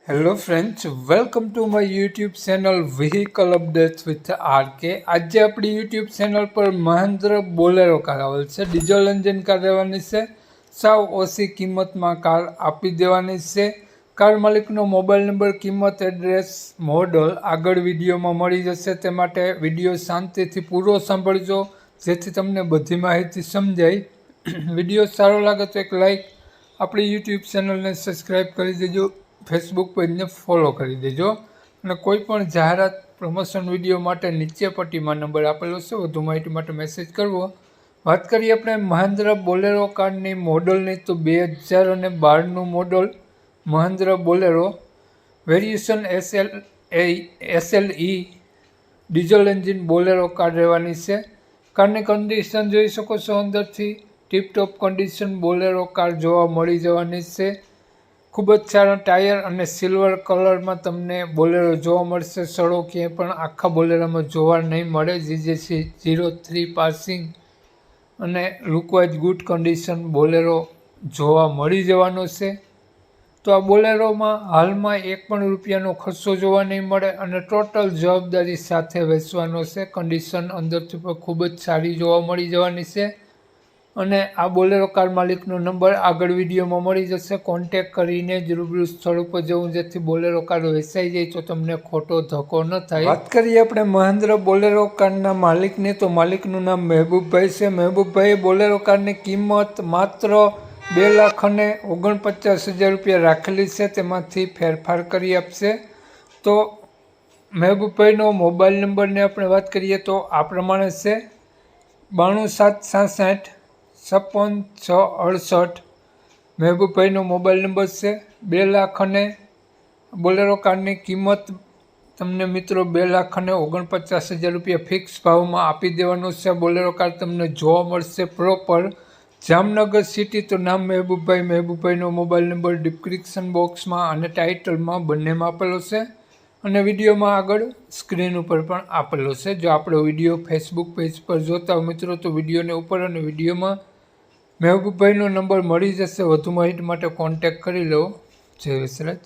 Hello friends, welcome to my YouTube channel vehicle updates with RK. આજે આપણી YouTube channel પર Mahendra Bolero car આવેલ છે. ડીઝલ એન્જિન કાર રહેવાની છે. સાવ ઓછી કિંમતમાં કાર આપી દેવાની છે. કાર માલિકનો મોબાઈલ નંબર, કિંમત, એડ્રેસ, મોડલ આગળ વિડીયોમાં મળી જશે. તે માટે વિડીયો શાંતિથી પૂરો સાંભળજો જેથી તમને બધી માહિતી સમજાય. વિડીયો સારો લાગે તો એક લાઈક, આપણી યુટ્યુબ ચેનલને સબસ્ક્રાઈબ કરી દેજો, ફેસબુક પેજને ફોલો કરી દેજો અને કોઈ પણ જાહેરાત પ્રમોશન વિડીયો માટે નીચે પટ્ટીમાં નંબર આપેલો છે, વધુ માહિતી માટે મેસેજ કરવો. વાત કરીએ આપણે મહેન્દ્ર બોલેરો કારની મોડલની, તો 2012નું model Mahindra Bolero, variation SLE diesel engine Bolero car રહેવાની છે. કારની કન્ડિશન જોઈ શકો છો, અંદરથી ટીપટોપ કન્ડિશન બોલેરો કાર જોવા મળી જવાની છે. ખૂબ જ સારા ટાયર અને સિલ્વર કલરમાં તમને બોલેરો જોવા મળશે. સડો ક્યાંય પણ આખા બોલેરામાં જોવા નહીં મળે. GJC 03 પાસિંગ અને લુકવાઇઝ ગુડ કન્ડિશન બોલેરો જોવા મળી જવાનો છે. તો આ બોલેરોમાં હાલમાં એક પણ રૂપિયાનો ખર્ચો જોવા નહીં મળે અને ટોટલ જવાબદારી સાથે વેચવાનો છે. કન્ડિશન અંદરથી પણ ખૂબ જ સારી જોવા મળી જવાની છે. અને આ બોલેરો કાર માલિકનો નંબર આગળ વિડીયોમાં મળી જશે. કોન્ટેક કરીને જ રૂબરૂ સ્થળ ઉપર જવું જેથી બોલેરો કાર વેચાઈ જાય તો તમને ખોટો ધક્કો ન થાય. વાત કરીએ આપણે મહેન્દ્ર બોલેરો કારના માલિકની, તો માલિકનું નામ મહેબૂબભાઈ છે. મહેબૂબભાઈએ બોલેરો કારની કિંમત માત્ર 2,49,000 રૂપિયા રાખેલી છે. તેમાંથી ફેરફાર કરી આપશે. તો મહેબૂબભાઈનો મોબાઈલ નંબરની આપણે વાત કરીએ તો આ પ્રમાણે છે: 92 766 56 668. મહેબૂબભાઈનો મોબાઈલ નંબર છે. 2 લાખ અને બોલેરો કારની કિંમત તમને મિત્રો 2,49,000 રૂપિયા ફિક્સ ભાવમાં આપી દેવાનો છે. બોલેરો કાર તમને જોવા મળશે પ્રોપર જામનગર સિટી. તો નામ મહેબૂબભાઈનો મોબાઈલ નંબર ડિસ્ક્રિપ્શન બોક્સમાં અને ટાઇટલમાં બંનેમાં આપેલો છે અને વિડીયોમાં આગળ સ્ક્રીન ઉપર પણ આપેલો છે. જો આપણો વિડીયો ફેસબુક પેજ પર જોતા હો મિત્રો તો વિડીયોને ઉપર અને વિડીયોમાં મહેબૂબભાઈનો નંબર મળી જશે. વધુ માહિતી માટે કોન્ટેક કરી લો. જય વિસરાજ.